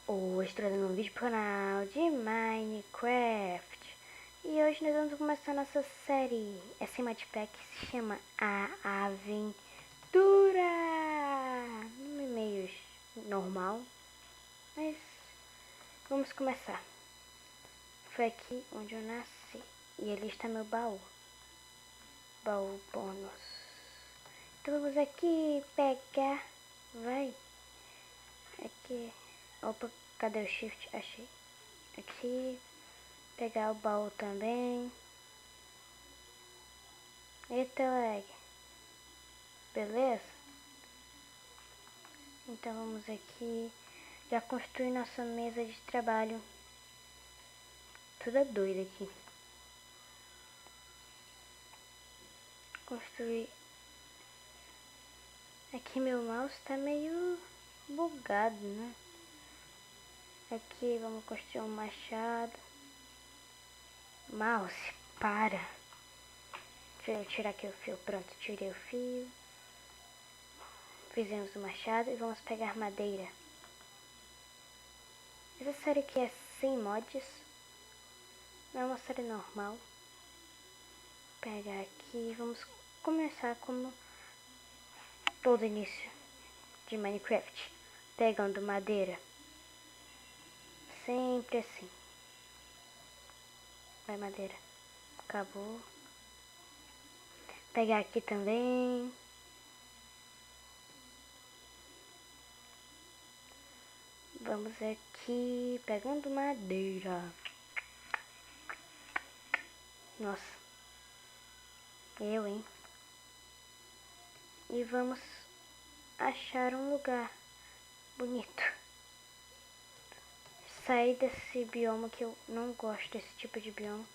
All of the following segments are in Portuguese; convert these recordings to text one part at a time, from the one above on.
Hoje trazendo um vídeo pro canal de Minecraft. E hoje nós vamos começar nossa série. Essa modpack se chama A Aventura. Nome meio normal, mas vamos começar. Foi aqui onde eu nasci. E ali está meu baú. Baú bônus. Então vamos aqui pegar. Vai. Aqui. Opa, cadê o shift? Achei. Aqui. Pegar o baú também. Eita, lag. Beleza? Então vamos aqui. Já construir nossa mesa de trabalho. Toda doida aqui. Construir. Aqui meu mouse tá meio bugado, né? Aqui vamos construir um machado. Mouse, para. Deixa eu tirar aqui o fio. Pronto, tirei o fio. Fizemos o machado e vamos pegar madeira. Essa série aqui é sem mods. Não é uma série normal. Vou pegar aqui. Vamos começar como todo início de Minecraft. Pegando madeira. Sempre assim. Vai madeira. Acabou. Pegar aqui também. Vamos aqui pegando madeira. Nossa. Hein? E vamos achar um lugar bonito. Sair desse bioma que eu não gosto desse tipo de bioma.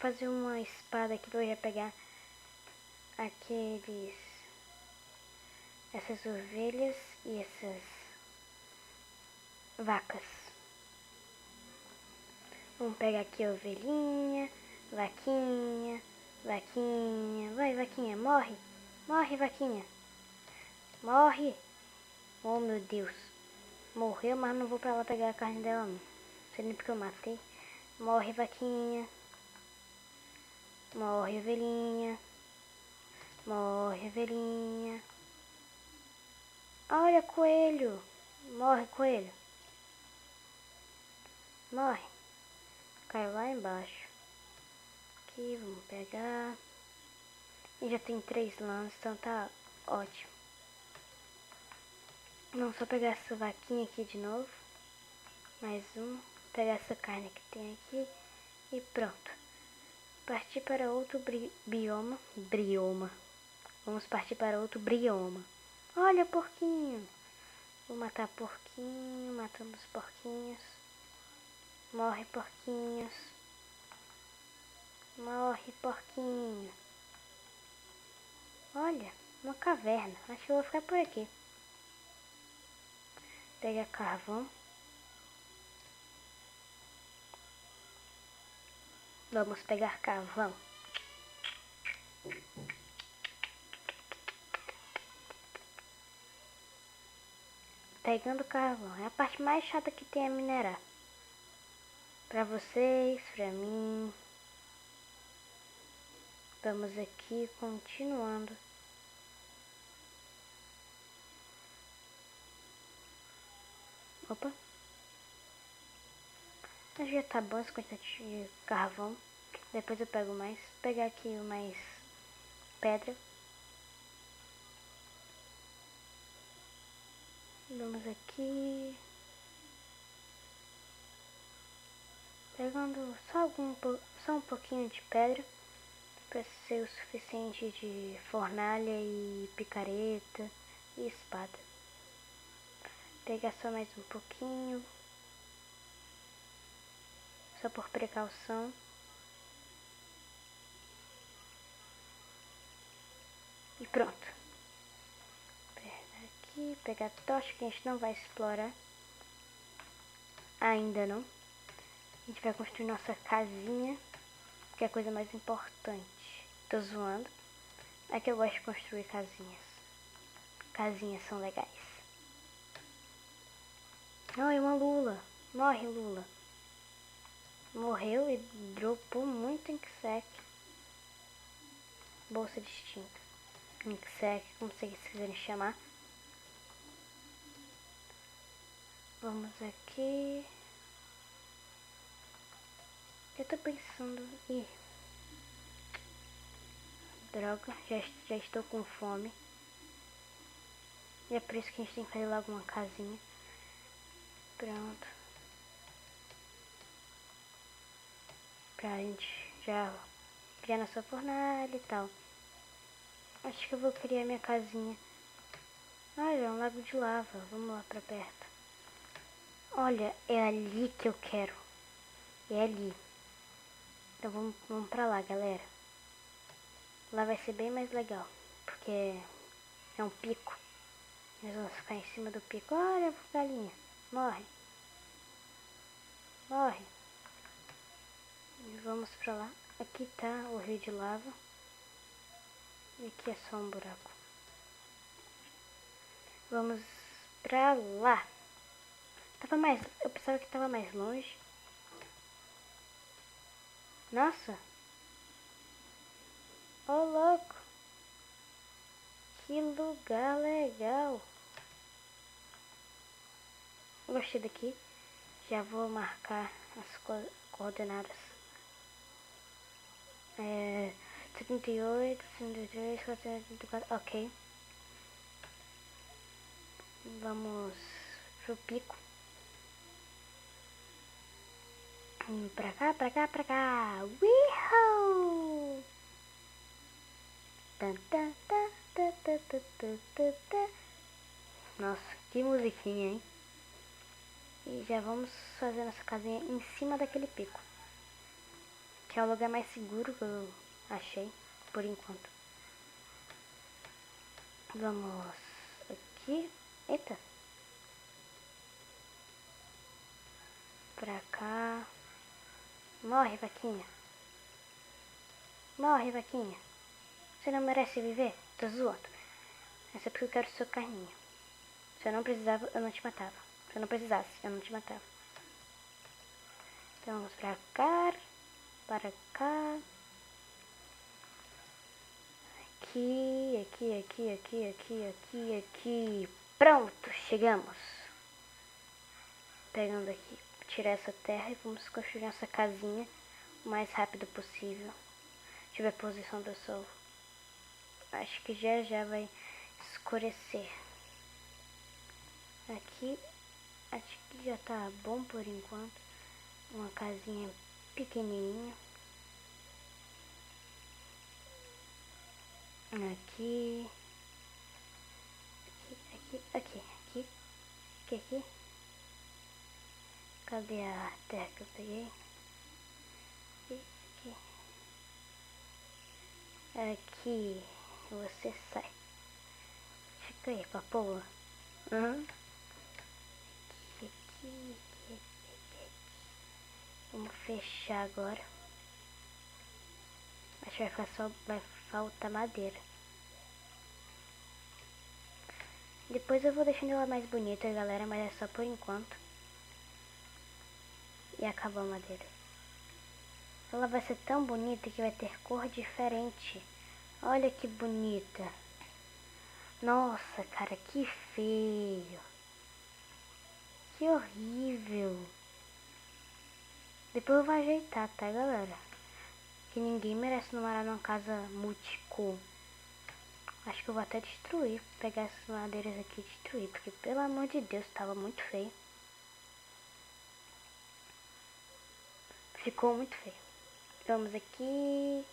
Fazer uma espada aqui pra eu já pegar essas ovelhas e essas vacas. Vamos pegar aqui a ovelhinha, vaquinha, vaquinha. Vai, vaquinha, morre. Morre, vaquinha. Morre. Oh, meu Deus. Morreu, mas não vou pra lá pegar a carne dela, não. Não sei nem porque eu matei. Morre, vaquinha. Morre, ovelhinha. Morre, ovelhinha. Olha, coelho. Morre, coelho. Morre. Cai lá embaixo. Aqui, vamos pegar. E já tem 3 lãs, então tá ótimo. Vamos só pegar essa vaquinha aqui de novo. Mais um. Pegar essa carne que tem aqui. E pronto. Partir para outro bioma. Vamos partir para outro bioma. Olha, porquinho. Vou matar porquinho. Matamos os porquinhos. Morre, porquinhos. Morre, porquinho. Olha, uma caverna. Acho que eu vou ficar por aqui. Pega carvão. Vamos pegar carvão. Pegando carvão. É a parte mais chata que tem a minerar. Pra vocês, pra mim. Vamos aqui continuando. Opa. Mas já tá bom esse quantidade de carvão. Depois eu pego mais. Vou pegar aqui mais pedra. Vamos aqui. Pegando só um pouquinho de pedra. Para ser o suficiente de fornalha e picareta e espada. Pegar só mais um pouquinho. Só por precaução. E pronto. Aqui, pegar a tocha que a gente não vai explorar. Ainda não. A gente vai construir nossa casinha, que é a coisa mais importante. Tô zoando. É que eu gosto de construir casinhas. casinhas são legais. Ai, uma lula. Morre, lula. Morreu e dropou muito Inksec. Bolsa de extinto. Inksec, como vocês quiserem chamar. Vamos aqui. Eu tô pensando... Ih. Droga, já estou com fome. E é por isso que a gente tem que fazer logo uma casinha. Pronto. Pra gente já criar nossa fornalha e tal. Acho que eu vou criar minha casinha. Olha, um lago de lava. Vamos lá pra perto. Olha, é ali que eu quero. É ali. Então vamos pra lá, galera. Lá vai ser bem mais legal. Porque é um pico. Nós vamos ficar em cima do pico. Olha, galinha. Morre. Morre. E vamos pra lá. Aqui tá o rio de lava. E aqui é só um buraco. Vamos pra lá. Eu pensava que tava mais longe. Nossa. Ô, louco. Que lugar legal. Eu gostei daqui. Já vou marcar as coordenadas. 78, 63, 484. Ok. Vamos pro pico. Pra cá, pra cá, pra cá. Uhul! Nossa, que musiquinha, hein? E já vamos fazer nossa casinha em cima daquele pico. Que é o lugar mais seguro que eu achei, por enquanto. Vamos aqui. Eita. Pra cá. Morre, vaquinha. Morre, vaquinha. Você não merece viver? Tô zoando. Essa é porque eu quero sua carninha. Se eu não precisava, eu não te matava. Se eu não precisasse, eu não te matava. Então vamos pra cá. Para cá. Aqui, aqui, aqui, aqui, aqui, aqui, aqui. Pronto, chegamos. Pegando aqui, tirar essa terra e vamos construir nossa casinha o mais rápido possível. Deixa eu ver a posição do sol. Acho que já vai escurecer. Aqui, acho que já tá bom por enquanto. Uma casinha pequenininha. Aqui. Aqui. Cadê a terra que eu peguei? Aqui. Você sai. Fica aí, papoula. Aqui. Vamos fechar agora. Acho que vai faltar madeira. Depois eu vou deixando ela mais bonita, galera, mas é só por enquanto. E acabou a madeira. Ela vai ser tão bonita que vai ter cor diferente. Olha que bonita. Nossa, cara, que feio. Que horrível. Depois eu vou ajeitar, tá, galera? Que ninguém merece morar numa casa multicor. Acho que eu vou até destruir. Pegar essas madeiras aqui e destruir. Porque, pelo amor de Deus, tava muito feio. Ficou muito feio. Vamos aqui.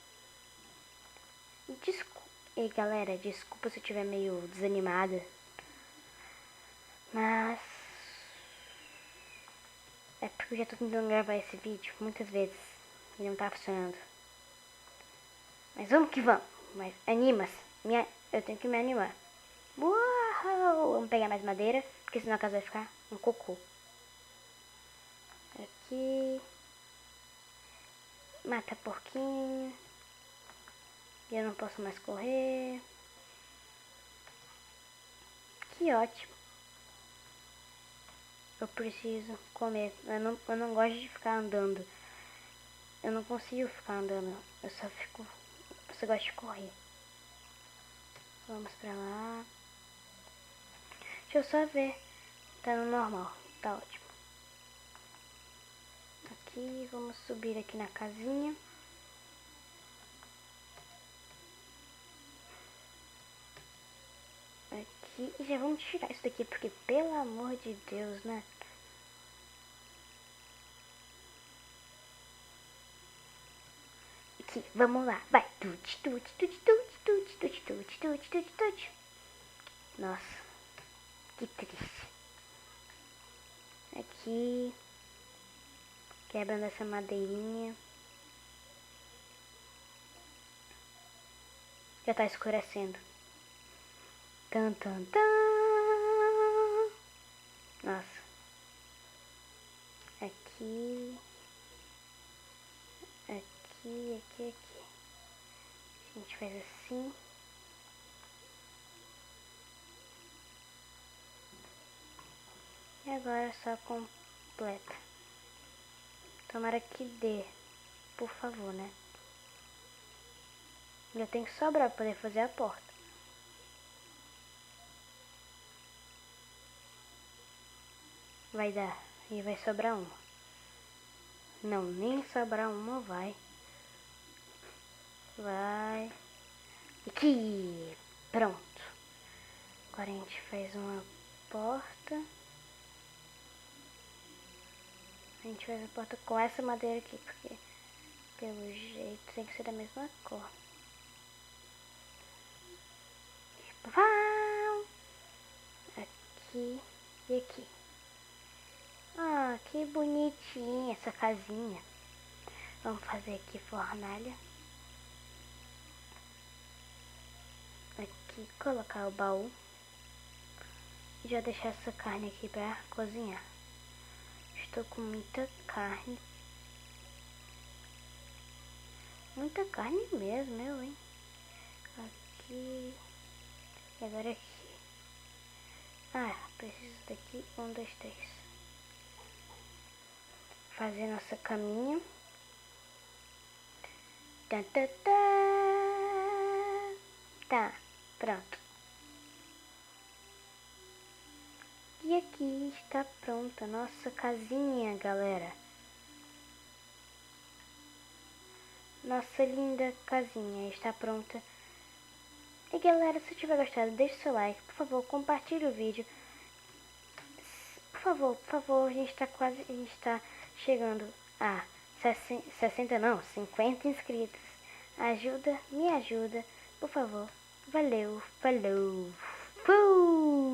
E galera, desculpa se eu estiver meio desanimada. Mas é porque eu já tô tentando gravar esse vídeo muitas vezes e não tá funcionando. Mas vamos que vamos. Mas anima-se. Eu tenho que me animar. Uau! Vamos pegar mais madeira, porque senão a casa vai ficar um cocô. Aqui. Mata porquinho. Eu não posso mais correr. Que ótimo. Eu preciso comer. Eu não gosto de ficar andando. Eu não consigo ficar andando. Eu só gosto de correr. Vamos pra lá. Deixa eu só ver. Tá no normal. Tá ótimo. Aqui, vamos subir aqui na casinha. Aqui. E já vamos tirar isso daqui, porque pelo amor de Deus, né? Aqui, vamos lá. Vai. Tut, tut, tut, tut, tut, tut, tut, tut, tut, tut. Nossa. Que triste. Aqui. Quebrando essa madeirinha. Já tá escurecendo. Tan, tan, tan. Nossa. Aqui. Aqui, aqui, aqui. A gente faz assim. E agora só completa. Tomara que dê. Por favor, né? Já tem que sobrar pra poder fazer a porta. Vai dar. E vai sobrar uma. Não, nem sobrar uma vai. Vai. Aqui. Pronto. Agora a gente faz uma porta. A gente faz a porta com essa madeira aqui, porque pelo jeito tem que ser da mesma cor. Aqui e aqui. Ah, que bonitinha essa casinha. Vamos fazer aqui fornalha. Aqui, colocar o baú. E já deixar essa carne aqui pra cozinhar. Estou com muita carne. Muita carne mesmo, hein? Aqui. E agora aqui. Ah, preciso daqui. 1, 2, 3. Fazer nossa caminha. Tá, tá, tá. Tá, pronto. E aqui está pronta a nossa casinha, galera. Nossa linda casinha está pronta. E galera, se tiver gostado, deixe seu like. Por favor, compartilhe o vídeo. Por favor, a gente está chegando a 60 não, 50 inscritos. Me ajuda, por favor. Valeu, falou, fui!